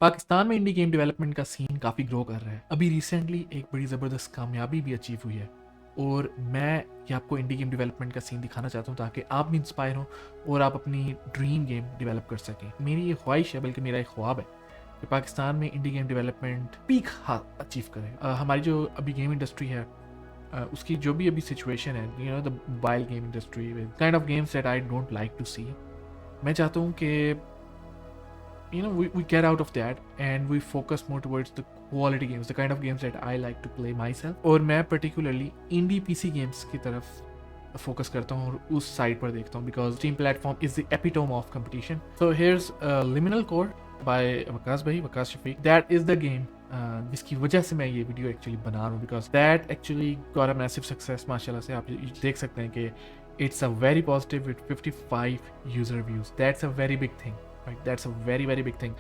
पाकिस्तान में indie game development का scene काफ़ी ग्रो कर रहा है। अभी रिसेंटली एक बड़ी ज़बरदस्त कामयाबी भी अचीव हुई है और मैं ये आपको इंडी गेम डेवलपमेंट का सीन दिखाना चाहता हूँ ताकि आप भी इंस्पायर हों और आप अपनी ड्रीम गेम डेवलप कर सकें। मेरी ये ख्वाहिश है, बल्कि मेरा एक ख्वाब है कि पाकिस्तान में indie game development peak achieve करे। हमारी जो अभी गेम इंडस्ट्री है उसकी जो भी अभी सिचुएशन है, you know the mobile game industry with kind of games that I don't like to see, मैं चाहता हूँ कि we get out of that and we focus more towards the quality games, the kind of games that I like to play myself. और मैं particularly indie PC games की तरफ focus करता हूँ और उस साइड पर देखता हूँ because Steam platform is the epitome of competition. So here's Liminalcore by Waqas Shafiq. That is the game जिसकी वजह से मैं ये वीडियो एक्चुअली बना रहा हूँ because that actually got a massive success. माशाल्लाह से आप देख सकते हैं कि it's a very positive with 55 user views. That's a very big thing. Right, that's a very big thing.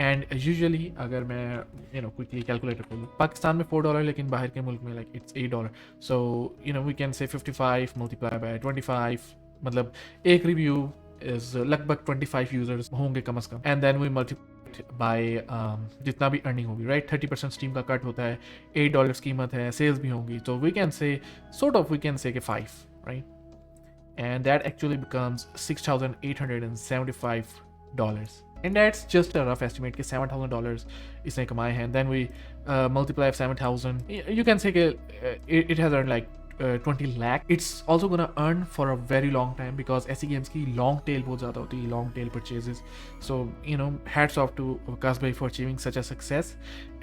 And usually अगर मैं quickly calculator कर लूँ, पाकिस्तान में $4 लेकिन बाहर के मुल्क में like it's $8. So we can say 55 multiplied by 25, मतलब एक review is लगभग 25 users होंगे कम से कम, and then we multiply by जितना भी अर्निंग होगी, right? 30% स्टीम का कट होता है, $8 कीमत है, सेल्स भी होंगी, तो we can say कि 5, right? And that actually becomes $6,875. And that's just a rough estimate कि $7,000 इसने कमाए हैं. Then we multiply 7,000. You can say it has earned like 20 lakh. It's also gonna earn for a very long time because ऐसी games की long tail बहुत ज़्यादा होती है, long tail purchases. So hats off to Waqas भाई for achieving such a success.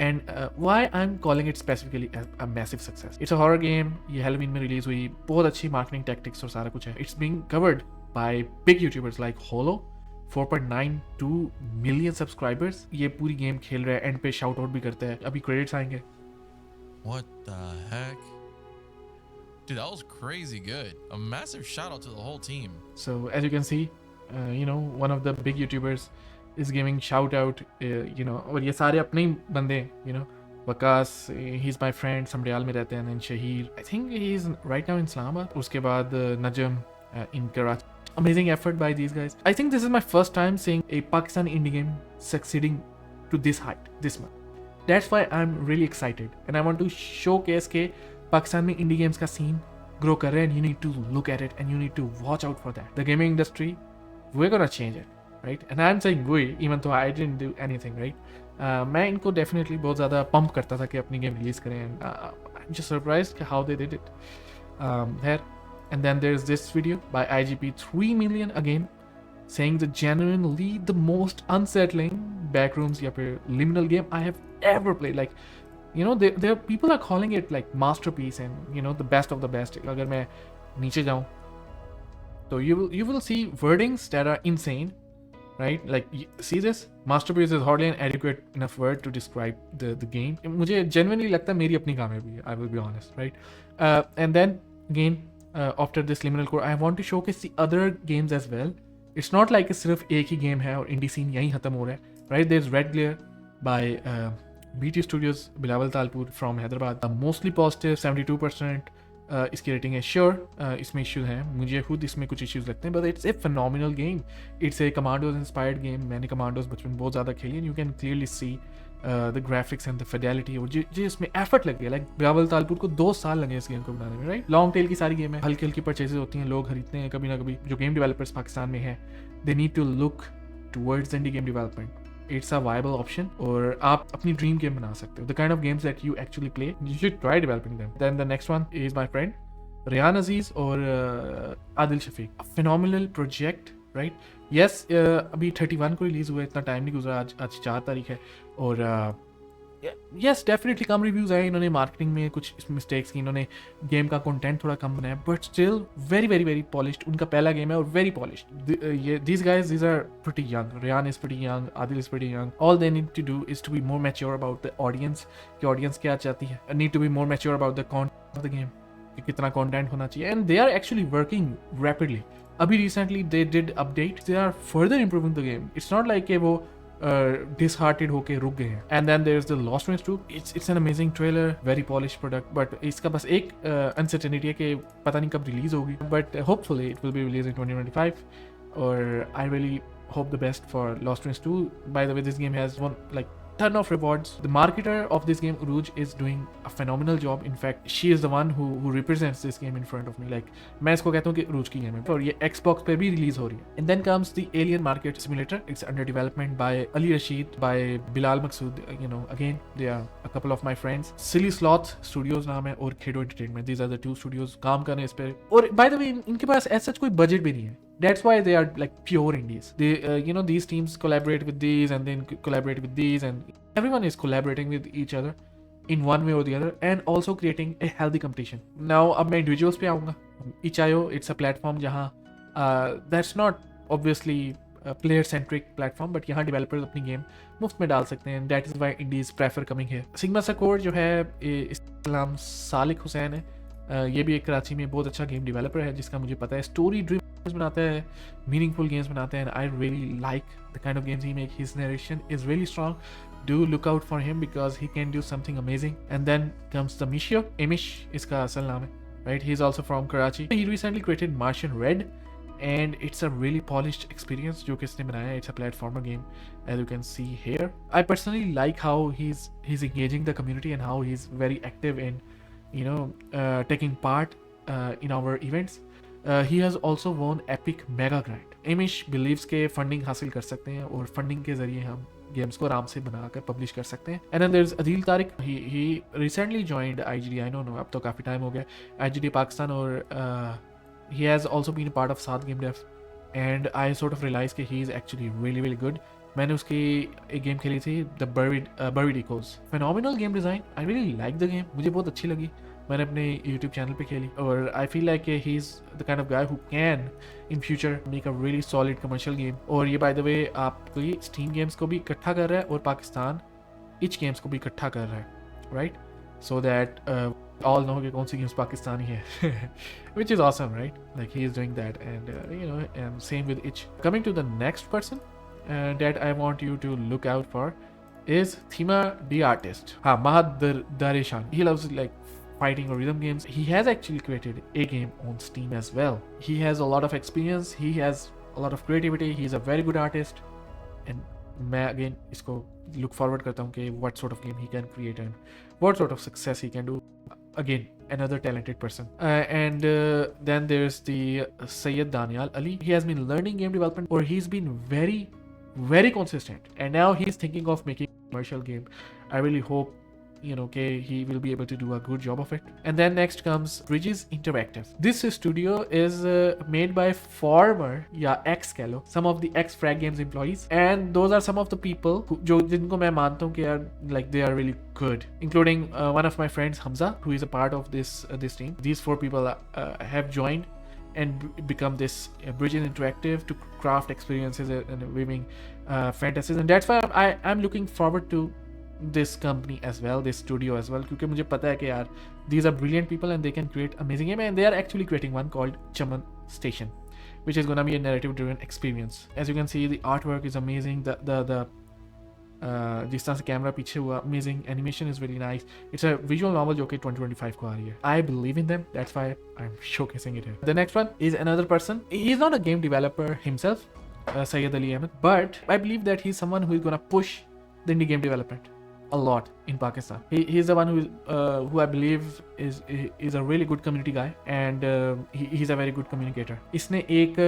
And why I'm calling it specifically a massive success. It's a horror game. ये Halloween में release हुई, बहुत अच्छी marketing tactics और सारा कुछ है. It's being covered by big YouTubers like Holo. 4.92 million subscribers ये पूरी गेम खेल रहा है, एंड पे शाउट आउट भी करता है. अभी क्रेडिट्स आएंगे. What the heck? Dude, that was crazy good. A massive shout out to the whole team. So as you can see, one of the big YouTubers is giving shout out, और ये सारे अपने ही बंदे हैं, Waqas, he's my friend, समरियाल में रहते हैं, and Shaheer, I think he is right now in Islamabad. उसके बाद नजम in Karachi. Amazing effort by these guys. I think this is my first time seeing a Pakistani indie game succeeding to this height this month. That's why I'm really excited and I want to showcase के पाकिस्तान में indie games का scene grow कर रहा है, and you need to look at it and you need to watch out for that. The gaming industry, we're gonna change it, right? And I'm saying we, even though I didn't do anything, right? मैं इनको definitely बहुत ज़्यादा pump करता था कि अपनी game release करें, and I'm just surprised how they did it. Here. And then there's this video by IGP 3 million again, saying the genuinely the most unsettling backrooms या फिर liminal game I have ever played. Like, there people are calling it like masterpiece and the best of the best. अगर मैं नीचे जाऊँ तो you will see wordings that are insane, right? Like, see this masterpiece is hardly an adequate enough word to describe the game. मुझे genuinely लगता है मेरी अपनी कामयाबी है, I will be honest, right? And then again, after this Liminalcore, I want to showcase the other games as well. It's not like सिर्फ एक ही game है और इंडी सीन यहीं खत्म हो रहा है, right? There's Red Glare by BT Studios, Bilawal Talpur from Hyderabad. Mostly positive, 72%. इसकी रेटिंग है. श्योर इसमें इश्यूज हैं, मुझे खुद इसमें कुछ इश्यूज लगते हैं, but it's a phenomenal game. It's a commandos inspired game. मैंने कमांडोज बचपन में बहुत ज़्यादा खेली, and you can clearly see the graphics and the Fidelity. और जो इसमें एफर्ट लग गया, लाइक बिलावल तालपुर को 2 साल लगे इस गेम को बनाने में, राइट? लॉन्ग टेल की सारी गेम है, हल्की हल्की परचेजेस होती हैं, लोग खरीदते हैं कभी ना कभी. जो गेम डेवलपर्स पाकिस्तान में हैं, they need to look towards indie game development. It's a viable option, और आप अपनी ड्रीम गेम बना सकते हो. The kind of games that you actually play, you should try developing them. Then the next one is my friend Riyan Aziz और Adil Shafiq. A phenomenal project, right? Yes, अभी 31 को release हुआ, इतना टाइम नहीं गुजरा, आज 4 तारीख है. और यस, डेफिनेटली कम रिव्यूज़ आए, इन्होंने मार्केटिंग में कुछ मिस्टेक्स की, इन्होंने गेम का कंटेंट थोड़ा कम बनाया, बट स्टिल वेरी पॉलिश्ड. उनका पहला गेम है और very polished. these guys are pretty young. Riyan is pretty young, Adil is pretty young. All they need to do is to be more mature about the audience, कि audience क्या चाहती है. Need to be more mature about the content of the game, कि कितना content होना चाहिए. And they are actually working rapidly. अभी recently they did update, they are further improving the game. It's not like कि वो disheartened होके रुक गए हैं. And then there's the Lost Ruins 2. It's an amazing trailer, very polished product, but इसका बस एक uncertainty है कि पता नहीं कब रिलीज होगी, but hopefully it will be released in 2025. और I really hope the best for Lost Ruins 2. By the way, this game has ton of rewards. The marketer of this game, Uruj, is doing a phenomenal job. In fact, she is the one who represents this game in front of me. Like, मैं इसको कहता हूँ कि Uruj की game है और ये Xbox पे भी release हो रही है. And then comes the Alien Market Simulator. It's under development by Ali Rashid, by Bilal Maqsood. You know, again, they are a couple of my friends. Silly Sloth Studios नाम है और Khedo Entertainment. These are the two studios काम कर रहे हैं इस पे. और by the way, इनके पास as such कोई budget भी नहीं है. That's why they are like pure indies. They, you know, these teams collaborate with these and then collaborate with these, and everyone is collaborating with each other in one way or the other, and also creating a healthy competition. Now, अब मैं individuals पे आऊँगा. Itch.io, it's a platform जहाँ that's not obviously a player-centric platform, but यहाँ developers अपनी game मुफ्त में डाल सकते हैं. That is why indies prefer coming here. SigmaSuccour जो है, इसका नाम सालिक हुसैन है. ये भी एक कराची में बहुत अच्छा गेम डेवलपर है जिसका मुझे पता है. स्टोरी ड्रीम गेम्स बनाता है, मीनिंगफुल गेम्स बनाते हैं. I really like the kind of games he make. His narration is really strong. Do look out for him because he can do something amazing. And then comes the Mishio. Amish इसका असल नाम है, right? He is also from Karachi. He recently created Martian red and it's a really polished experience जो कि इसने बनाया है. It's a platformer game, as you can see here. I personally like how he's engaging the community and how he's very active in, you know, taking part in our events. He has also won Epic Mega Grant. Amish believes के funding हासिल कर सकते हैं और funding के जरिए हम games को आराम से बनाकर पब्लिश कर सकते हैं. And then there is Adeel Tariq. He recently joined IGD. I know अब तो काफ़ी टाइम हो गया IGD पाकिस्तान, और he has also been a part of Saad Game Dev, and I sort of realized that he is actually really really good. मैंने उसकी एक game खेली थी, The Buried Echoes. Phenomenal game design. I really like the game. मुझे बहुत अच्छी लगी. मैंने अपने YouTube चैनल पे खेली और I feel like he's the kind of guy who can in future make a really solid commercial game. और ये by the way आपकी Steam games को भी इकट्ठा कर रहा है और पाकिस्तान Itch games को भी इकट्ठा कर रहा है, right? So that all know कि कौन सी games पाकिस्तानी है, which is awesome, right? Like he is doing that, and you know, and same with Itch. Coming to the next person that I want you to look out for is Cheema the artist. Dareshan. He loves like fighting or rhythm games. He has actually created a game on Steam as well. He has a lot of experience. He has a lot of creativity. He is a very good artist, and मैं again इसको look forward करता हूँ कि what sort of game he can create and what sort of success he can do. Again, another talented person. And then there's the Sayyid Danial Ali. He has been learning game development, or he's been very consistent, and now he's thinking of making a commercial game. I really hope, you know, okay, he will be able to do a good job of it. And then next comes Bridges Interactive. This studio is made by former ex कह लो, some of the ex Frag Games employees, and those are some of the people who जो जिनको मैं मानता हूँ कि यार like they are really good, including one of my friends Hamza, who is a part of this team. These 4 people have joined and become this Bridges Interactive to craft experiences and weaving fantasies, and that's why I'm looking forward to this company as well, this studio as well, क्योंकि मुझे पता है कि यार these are brilliant people and they can create amazing game, and they are actually creating one called Chaman Station, which is gonna be a narrative driven experience. As you can see, the artwork is amazing. The जिस तरह से camera पीछे हुआ, amazing animation is really nice. It's a visual novel जो कि 2025 को आ रही है. I believe in them, that's why I'm showcasing it here. The next one is another person. He's not a game developer himself, Sayyid Ali Ahmed, but I believe that he's someone who is gonna push the indie game development a lot in Pakistan. He's the one who I believe is a really good community guy, and he's a very good communicator. इसने एक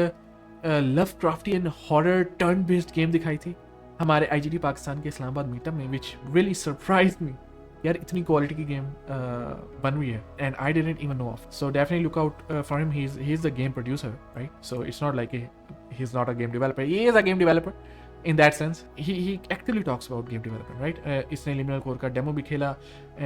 Lovecraftian horror turn based game दिखाई थी हमारे IGD Pakistan के Islamabad meetup में, which really surprised me. यार इतनी quality की गेम बन रही है, and I didn't even know of. So definitely look out for him. He's the game producer, right? So it's not like he's not a game developer. He is a game developer in that sense. He actively talks about game development, right? इसने Liminalcore का demo भी खेला,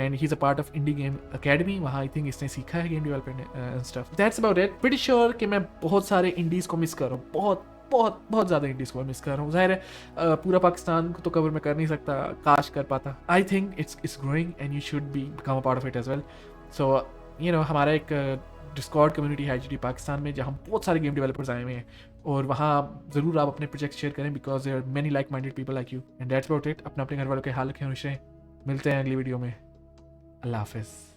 and he's a part of Indie Game Academy. वहाँ I think इसने सीखा है game development and stuff. That's about it. Pretty sure कि मैं बहुत सारे इंडीज को मिस कर रहा हूँ, बहुत ज़्यादा इंडीज को मिस कर रहा हूँ. जाहिर है पूरा पाकिस्तान को तो कवर में कर नहीं सकता, काश कर पाता. I think it's growing and you should be become a part of it as well. So you know, हमारा एक डिस्कॉर्ड कम्युनिटी है IGD पाकिस्तान में, जहाँ बहुत सारे गेम डेवलपर्स आए हुए हैं, और वहाँ ज़रूर आप अपने प्रोजेक्ट शेयर करें, because there are many like minded people like you. And that's about it. अपने घर वालों के हाल रखें, मिलते हैं अगली वीडियो में. अल्लाह हाफिज़.